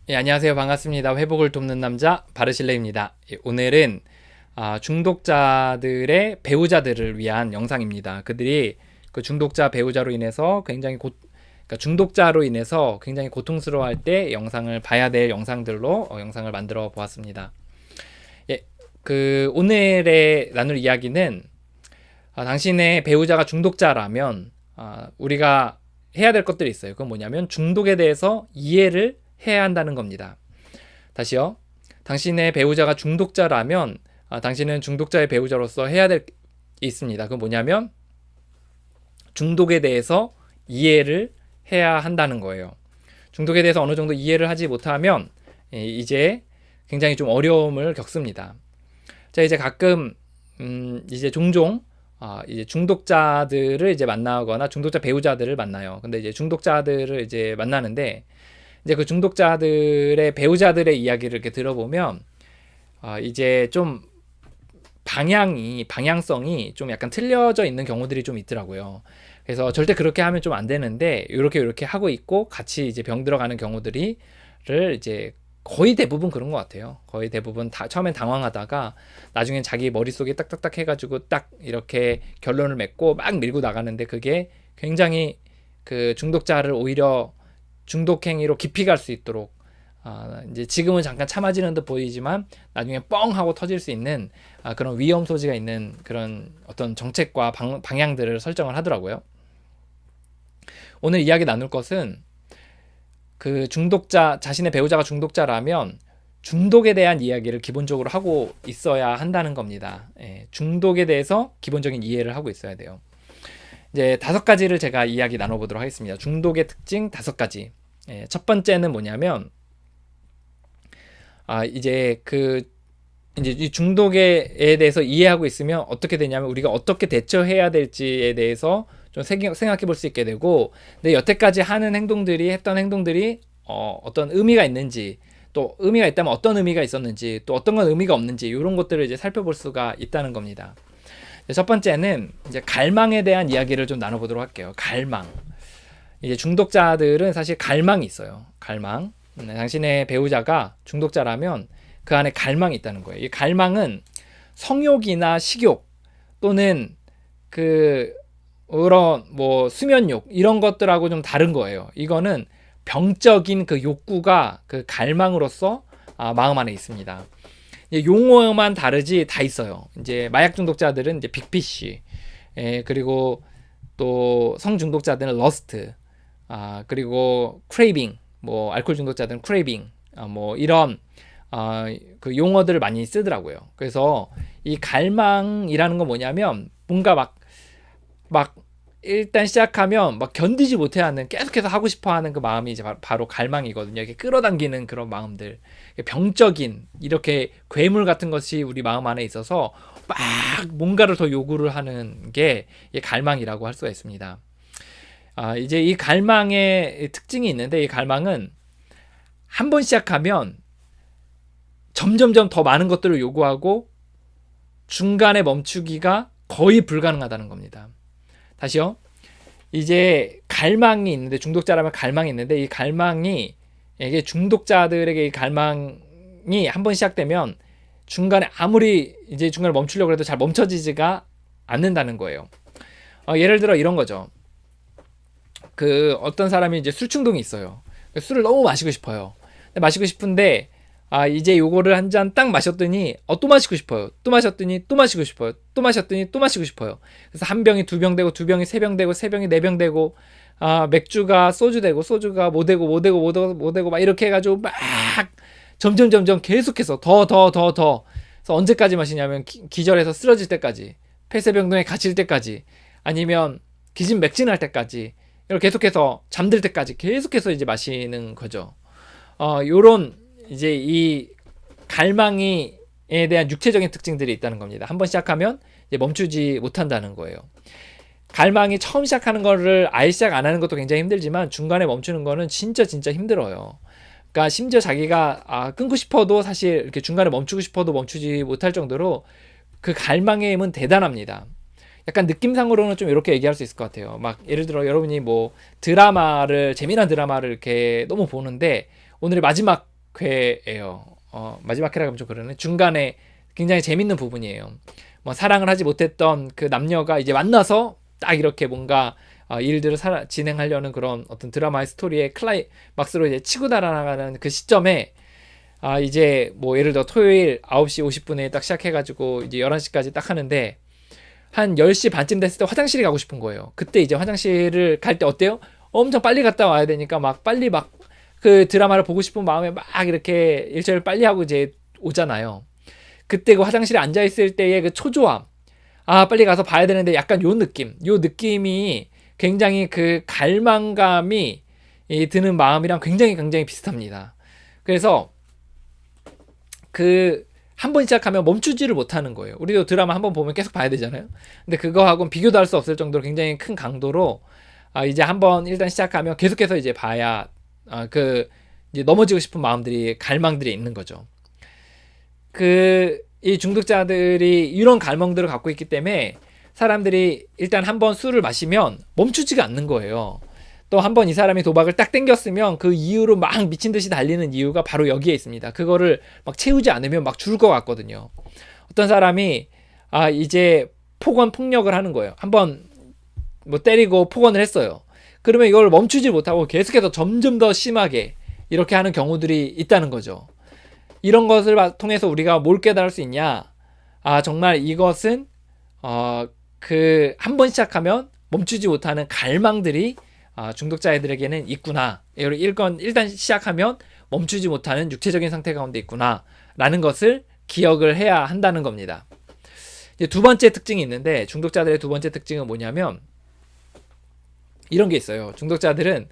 예, 안녕하세요. 반갑습니다. 회복을 돕는 남자 바르실레입니다. 예, 오늘은 중독자들의 배우자들을 위한 영상입니다. 그들이 그 중독자 배우자로 인해서 그러니까 중독자로 인해서 굉장히 고통스러워할 때 영상을 봐야 될 영상들로 영상을 만들어 보았습니다. 예, 그 오늘의 나눌 이야기는 당신의 배우자가 중독자라면 우리가 해야 될 것들이 있어요. 그건 뭐냐면 중독에 대해서 이해를 해야 한다는 겁니다. 다시요. 당신의 배우자가 중독자라면 당신은 중독자의 배우자로서 해야 될 게 있습니다. 그건 뭐냐면 중독에 대해서 이해를 해야 한다는 거예요. 중독에 대해서 어느 정도 이해를 하지 못하면 이제 굉장히 좀 어려움을 겪습니다. 자, 이제 가끔 이제 종종 이제 중독자들을 이제 만나거나 중독자 배우자들을 만나요. 근데 이제 중독자들을 이제 만나는데 이제 그 중독자들의 배우자들의 이야기를 이렇게 들어보면 이제 좀 방향성이 좀 약간 틀려져 있는 경우들이 좀 있더라고요. 그래서 절대 그렇게 하면 좀 안 되는데 이렇게 하고 있고 같이 이제 병 들어가는 경우들을 이제 거의 대부분 그런 것 같아요. 거의 대부분 처음엔 당황하다가 나중엔 자기 머릿속에 딱딱딱 해가지고 딱 이렇게 결론을 맺고 막 밀고 나가는데 그게 굉장히 그 중독자를 오히려 중독행위로 깊이 갈 수 있도록 이제 지금은 잠깐 참아지는 듯 보이지만 나중에 뻥 하고 터질 수 있는 그런 위험 소지가 있는 그런 어떤 정책과 방향들을 설정을 하더라고요. 오늘 이야기 나눌 것은 그 중독자, 자신의 배우자가 중독자라면 중독에 대한 이야기를 기본적으로 하고 있어야 한다는 겁니다. 예, 중독에 대해서 기본적인 이해를 하고 있어야 돼요. 이제 5가지를 제가 이야기 나눠보도록 하겠습니다. 중독의 특징 5가지. 예, 첫 번째는 뭐냐면 이제 이제 이 중독에 대해서 이해하고 있으면 어떻게 되냐면 우리가 어떻게 대처해야 될지에 대해서 좀 생각해 볼 수 있게 되고, 근데 여태까지 했던 행동들이 어떤 의미가 있는지, 또 의미가 있다면 어떤 의미가 있었는지, 또 어떤 건 의미가 없는지 이런 것들을 이제 살펴볼 수가 있다는 겁니다. 첫 번째는 이제 갈망에 대한 이야기를 좀 나눠보도록 할게요. 갈망. 이제 중독자들은 사실 갈망이 있어요. 갈망. 당신의 배우자가 중독자라면 그 안에 갈망이 있다는 거예요. 이 갈망은 성욕이나 식욕 또는 그런 뭐 수면욕 이런 것들하고 좀 다른 거예요. 이거는 병적인 그 욕구가 그 갈망으로서 마음 안에 있습니다. 용어만 다르지 다 있어요. 이제 마약 중독자들은 이제 빅피쉬, 그리고 또 성중독자들은 러스트, 그리고 크레이빙, 뭐 알코올 중독자들은 크레이빙, 뭐 이런 그 용어들을 많이 쓰더라고요. 그래서 이 갈망이라는 건 뭐냐면 뭔가 막 일단 시작하면 막 견디지 못해하는 계속해서 하고 싶어하는 그 마음이 이제 바로 갈망이거든요. 이렇게 끌어당기는 그런 마음들, 병적인 이렇게 괴물 같은 것이 우리 마음 안에 있어서 막 뭔가를 더 요구를 하는 게 갈망이라고 할 수가 있습니다. 이제 이 갈망의 특징이 있는데 이 갈망은 한 번 시작하면 점점점 더 많은 것들을 요구하고 중간에 멈추기가 거의 불가능하다는 겁니다. 다시요. 이제 갈망이 있는데 중독자라면 갈망이 있는데 이 갈망이 이게 중독자들에게 이 갈망이 한 번 시작되면 중간에 아무리 이제 중간에 멈추려고 해도 잘 멈춰지지가 않는다는 거예요. 예를 들어 이런 거죠. 그 어떤 사람이 이제 술 충동이 있어요. 술을 너무 마시고 싶어요. 마시고 싶은데 이제 요거를 한 잔 딱 마셨더니 또 마시고 싶어요. 또 마셨더니 또 마시고 싶어요. 또 마셨더니 또 마시고 싶어요. 그래서 한 병이 2병 되고, 2병이 3병 되고, 3병이 4병 되고, 맥주가 소주 되고, 소주가 뭐 되고 막 이렇게 해가지고 막 점점 계속해서 더. 그래서 언제까지 마시냐면 기절해서 쓰러질 때까지, 폐쇄병동에 갇힐 때까지, 아니면 기진맥진할 때까지, 이렇게 계속해서 잠들 때까지 계속해서 이제 마시는 거죠. 요런 이제 이 갈망에 대한 육체적인 특징들이 있다는 겁니다. 한번 시작하면 이제 멈추지 못한다는 거예요. 갈망이 처음 시작하는 거를 아예 시작 안 하는 것도 굉장히 힘들지만 중간에 멈추는 거는 진짜 힘들어요. 그러니까 심지어 자기가 끊고 싶어도 사실 이렇게 중간에 멈추고 싶어도 멈추지 못할 정도로 그 갈망의 힘은 대단합니다. 약간 느낌상으로는 좀 이렇게 얘기할 수 있을 것 같아요. 막 예를 들어 여러분이 뭐 재미난 드라마를 이렇게 너무 보는데 오늘의 마지막 회예요. 마지막 회라고 하면 좀 그러네. 중간에 굉장히 재밌는 부분이에요. 뭐 사랑을 하지 못했던 그 남녀가 이제 만나서 딱 이렇게 뭔가 일들을 진행하려는 그런 어떤 드라마의 스토리의 클라이막스로 이제 치고 달아나가는 그 시점에 이제 뭐 예를 들어 토요일 9시 50분에 딱 시작해가지고 이제 11시까지 딱 하는데 한 10시 반쯤 됐을 때 화장실이 가고 싶은 거예요. 그때 이제 화장실을 갈 때 어때요? 엄청 빨리 갔다 와야 되니까 막 빨리 막 그 드라마를 보고 싶은 마음에 막 이렇게 일정을 빨리 하고 이제 오잖아요. 그때 그 화장실에 앉아 있을 때의 그 초조함, 빨리 가서 봐야 되는데 약간 요 느낌이 굉장히 그 갈망감이 드는 마음이랑 굉장히 굉장히 비슷합니다. 그래서 그 한 번 시작하면 멈추지를 못하는 거예요. 우리도 드라마 한 번 보면 계속 봐야 되잖아요. 근데 그거하고는 비교도 할 수 없을 정도로 굉장히 큰 강도로 이제 한 번 일단 시작하면 계속해서 이제 봐야 이제 넘어지고 싶은 마음들이 갈망들이 있는 거죠. 이 중독자들이 이런 갈망들을 갖고 있기 때문에 사람들이 일단 한 번 술을 마시면 멈추지가 않는 거예요. 또 한 번 이 사람이 도박을 딱 땡겼으면 그 이후로 막 미친 듯이 달리는 이유가 바로 여기에 있습니다. 그거를 막 채우지 않으면 막 죽을 것 같거든요. 어떤 사람이 이제 폭력을 하는 거예요. 한번 뭐 때리고 폭언을 했어요. 그러면 이걸 멈추지 못하고 계속해서 점점 더 심하게 이렇게 하는 경우들이 있다는 거죠. 이런 것을 통해서 우리가 뭘 깨달을 수 있냐? 정말 이것은 한 번 시작하면 멈추지 못하는 갈망들이 중독자애들에게는 있구나. 일단 시작하면 멈추지 못하는 육체적인 상태 가운데 있구나. 라는 것을 기억을 해야 한다는 겁니다. 이제 두 번째 특징이 있는데, 중독자들의 두 번째 특징은 뭐냐면 이런 게 있어요. 중독자들은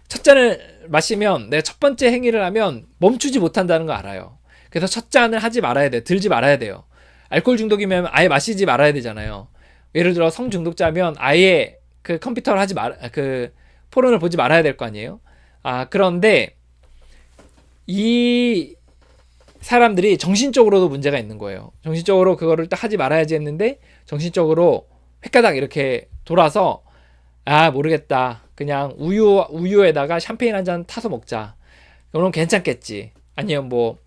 첫 잔을 마시면 내가 첫 번째 행위를 하면 멈추지 못한다는 거 알아요. 그래서 첫 잔을 하지 말아야 돼. 들지 말아야 돼요. 알코올 중독이면 아예 마시지 말아야 되잖아요. 예를 들어 성중독자면 아예 그 컴퓨터를 포론을 보지 말아야 될 거 아니에요. 그런데 이 사람들이 정신적으로도 문제가 있는 거예요. 정신적으로 그거를 딱 하지 말아야지 했는데 정신적으로 획가닥 이렇게 돌아서 모르겠다. 그냥 우유에다가 샴페인 한 잔 타서 먹자. 그럼 괜찮겠지. 아니면 뭐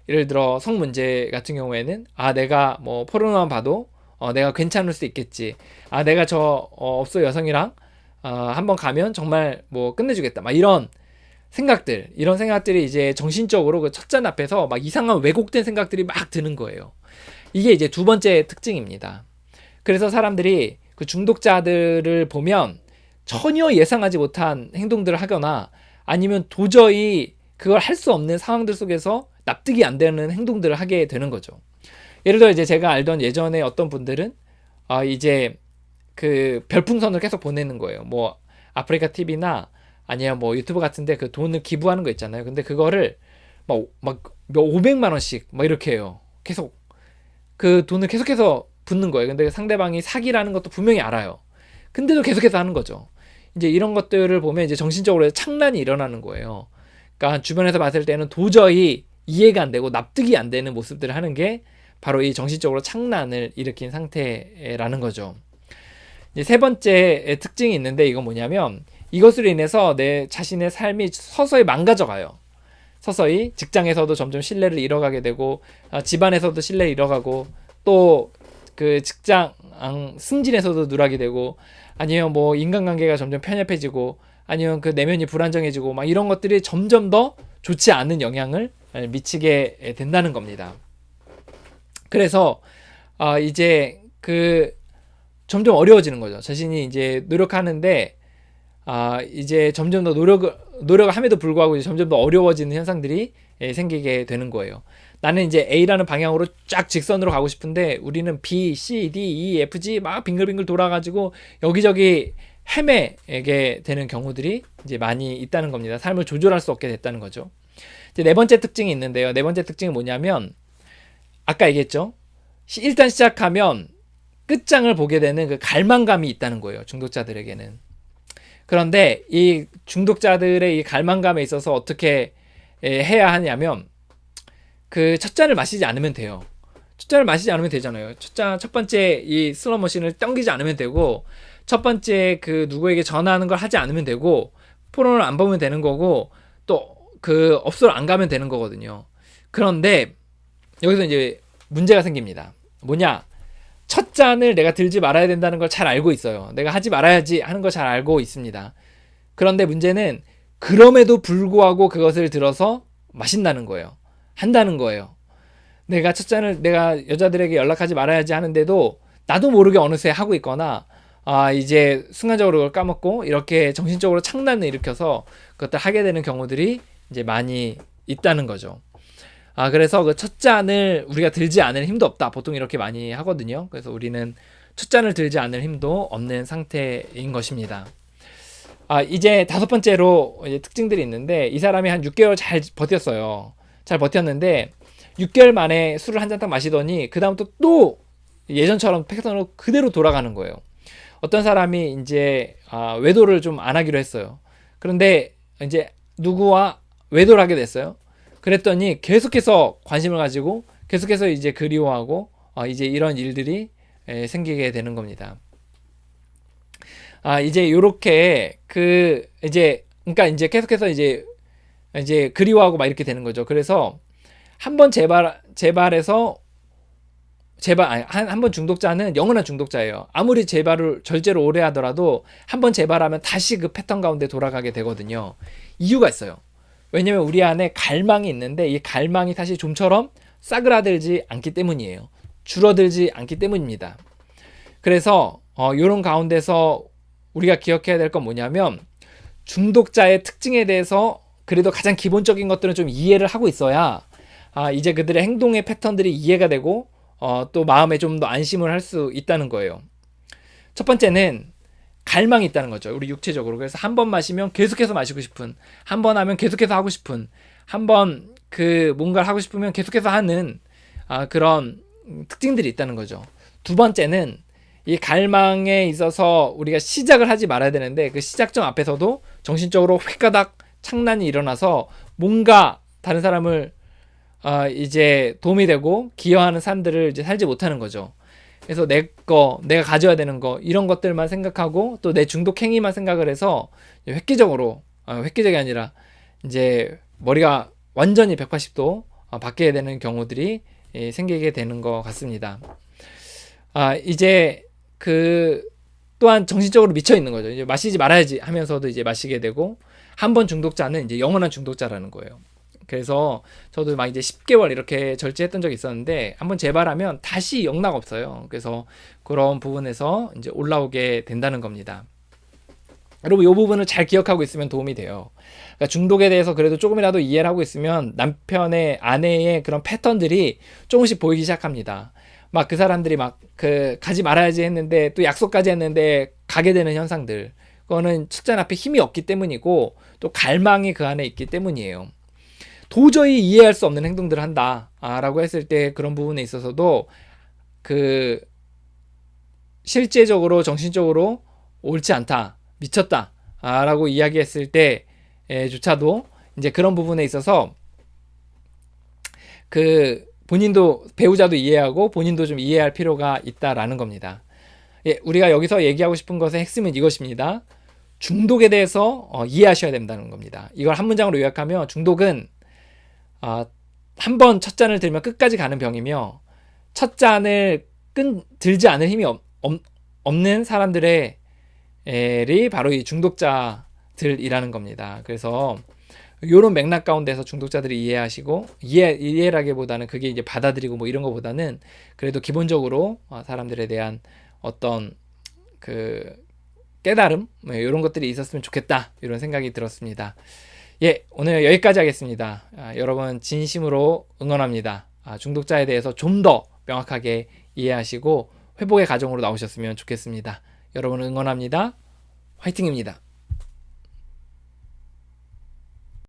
예를 들어 성 문제 같은 경우에는 내가 뭐 포르노만 봐도 내가 괜찮을 수 있겠지. 내가 저 업소 여성이랑 한번 가면 정말 뭐 끝내주겠다. 막 이런 생각들이 이제 정신적으로 그 첫 잔 앞에서 막 이상한 왜곡된 생각들이 막 드는 거예요. 이게 이제 두 번째 특징입니다. 그래서 사람들이 그 중독자들을 보면 전혀 예상하지 못한 행동들을 하거나 아니면 도저히 그걸 할 수 없는 상황들 속에서 납득이 안 되는 행동들을 하게 되는 거죠. 예를 들어 이제 제가 알던 예전에 어떤 분들은 이제 그 별풍선을 계속 보내는 거예요. 뭐 아프리카 TV나 아니면 뭐 유튜브 같은데 그 돈을 기부하는 거 있잖아요. 근데 그거를 막 500만 원씩 막 이렇게 해요. 계속 그 돈을 계속해서 붓는 거예요. 근데 상대방이 사기라는 것도 분명히 알아요. 근데도 계속해서 하는 거죠. 이제 이런 것들을 보면 이제 정신적으로 창란이 일어나는 거예요. 그러니까 주변에서 봤을 때는 도저히 이해가 안 되고 납득이 안 되는 모습들을 하는 게 바로 이 정신적으로 창란을 일으킨 상태라는 거죠. 이제 세 번째 특징이 있는데 이건 뭐냐면 이것으로 인해서 내 자신의 삶이 서서히 망가져가요. 서서히 직장에서도 점점 신뢰를 잃어가게 되고 집안에서도 신뢰를 잃어가고 또 그 직장 승진에서도 누락이 되고 아니면 뭐 인간관계가 점점 편협해지고 아니면 그 내면이 불안정해지고 막 이런 것들이 점점 더 좋지 않은 영향을 미치게 된다는 겁니다. 그래서 이제 그 점점 어려워지는 거죠. 자신이 이제 노력하는데 이제 점점 더 노력을 함에도 불구하고 점점 더 어려워지는 현상들이 생기게 되는 거예요. 나는 이제 A라는 방향으로 쫙 직선으로 가고 싶은데 우리는 B, C, D, E, F, G 막 빙글빙글 돌아가지고 여기저기 헤매게 되는 경우들이 이제 많이 있다는 겁니다. 삶을 조절할 수 없게 됐다는 거죠. 이제 네 번째 특징이 있는데요. 네 번째 특징은 뭐냐면 아까 얘기했죠. 일단 시작하면 끝장을 보게 되는 그 갈망감이 있다는 거예요. 중독자들에게는. 그런데 이 중독자들의 이 갈망감에 있어서 어떻게 해야 하냐면 그 첫 잔을 마시지 않으면 돼요. 첫 잔을 마시지 않으면 되잖아요. 첫 번째 이 슬롯머신을 당기지 않으면 되고 첫 번째 그 누구에게 전화하는 걸 하지 않으면 되고 포론을 안 보면 되는 거고 또 그 업소를 안 가면 되는 거거든요. 그런데 여기서 이제 문제가 생깁니다. 뭐냐? 첫 잔을 내가 들지 말아야 된다는 걸 잘 알고 있어요. 내가 하지 말아야지 하는 걸 잘 알고 있습니다. 그런데 문제는 그럼에도 불구하고 그것을 들어서 마신다는 거예요. 한다는 거예요. 내가 첫 잔을 내가 여자들에게 연락하지 말아야지 하는데도 나도 모르게 어느새 하고 있거나 이제 순간적으로 그걸 까먹고 이렇게 정신적으로 창란을 일으켜서 그것들 하게 되는 경우들이 이제 많이 있다는 거죠. 그래서 그 첫 잔을 우리가 들지 않을 힘도 없다. 보통 이렇게 많이 하거든요. 그래서 우리는 첫 잔을 들지 않을 힘도 없는 상태인 것입니다. 이제 다섯 번째로 이제 특징들이 있는데, 이 사람이 한 6개월 잘 버텼어요. 잘 버텼는데 6개월 만에 술을 한 잔 딱 마시더니 그 다음부터 또 예전처럼 패턴으로 그대로 돌아가는 거예요. 어떤 사람이 이제 외도를 좀 안 하기로 했어요. 그런데 이제 누구와 외도를 하게 됐어요. 그랬더니 계속해서 관심을 가지고 계속해서 이제 그리워하고 이제 이런 일들이 생기게 되는 겁니다. 이제 요렇게 그러니까 이제 계속해서 이제 그리워하고 막 이렇게 되는 거죠. 그래서 한번 한번 중독자는 영원한 중독자예요. 아무리 재발을 절제로 오래 하더라도 한번 재발하면 다시 그 패턴 가운데 돌아가게 되거든요. 이유가 있어요. 왜냐면 우리 안에 갈망이 있는데 이 갈망이 사실 좀처럼 싸그라들지 않기 때문이에요. 줄어들지 않기 때문입니다. 그래서 이런 가운데서 우리가 기억해야 될 건 뭐냐면, 중독자의 특징에 대해서 그래도 가장 기본적인 것들은 좀 이해를 하고 있어야 이제 그들의 행동의 패턴들이 이해가 되고 또 마음에 좀 더 안심을 할 수 있다는 거예요. 첫 번째는 갈망이 있다는 거죠. 우리 육체적으로. 그래서 한 번 마시면 계속해서 마시고 싶은, 한 번 하면 계속해서 하고 싶은, 한 번 그 뭔가를 하고 싶으면 계속해서 하는 그런 특징들이 있다는 거죠. 두 번째는 이 갈망에 있어서 우리가 시작을 하지 말아야 되는데 그 시작점 앞에서도 정신적으로 획가닥 창란이 일어나서 뭔가 다른 사람을 이제 도움이 되고 기여하는 삶들을 이제 살지 못하는 거죠. 그래서 내가 가져야 되는 거, 이런 것들만 생각하고 또 내 중독 행위만 생각을 해서 획기적이 아니라 이제 머리가 완전히 180도 바뀌게 되는 경우들이 생기게 되는 것 같습니다. 이제 또한 정신적으로 미쳐 있는 거죠. 이제 마시지 말아야지 하면서도 이제 마시게 되고, 한 번 중독자는 이제 영원한 중독자라는 거예요. 그래서 저도 막 이제 10개월 이렇게 절제했던 적이 있었는데 한번 재발하면 다시 영락 없어요. 그래서 그런 부분에서 이제 올라오게 된다는 겁니다. 여러분, 이 부분을 잘 기억하고 있으면 도움이 돼요. 그러니까 중독에 대해서 그래도 조금이라도 이해를 하고 있으면 남편의 아내의 그런 패턴들이 조금씩 보이기 시작합니다. 막 그 사람들이 막 가지 말아야지 했는데 또 약속까지 했는데 가게 되는 현상들, 그거는 첫잔 앞에 힘이 없기 때문이고 또 갈망이 그 안에 있기 때문이에요. 도저히 이해할 수 없는 행동들을 한다 라고 했을 때 그런 부분에 있어서도 실제적으로 정신적으로 옳지 않다, 미쳤다 라고 이야기했을 때조차도 이제 그런 부분에 있어서 본인도, 배우자도 이해하고 본인도 좀 이해할 필요가 있다라는 겁니다. 우리가 여기서 얘기하고 싶은 것의 핵심은 이것입니다. 중독에 대해서 이해하셔야 된다는 겁니다. 이걸 한 문장으로 요약하면, 중독은 한 번 첫 잔을 들면 끝까지 가는 병이며, 첫 잔을 들지 않을 힘이 없는 사람들이 바로 이 중독자들이라는 겁니다. 그래서 이런 맥락 가운데서 중독자들이 이해하시고, 이해라기보다는 그게 이제 받아들이고 뭐 이런 거보다는 그래도 기본적으로 사람들에 대한 어떤 깨달음, 이런 것들이 있었으면 좋겠다, 이런 생각이 들었습니다. 오늘 여기까지 하겠습니다. 여러분 진심으로 응원합니다. 중독자에 대해서 좀 더 명확하게 이해하시고 회복의 과정으로 나오셨으면 좋겠습니다. 여러분 응원합니다. 화이팅입니다.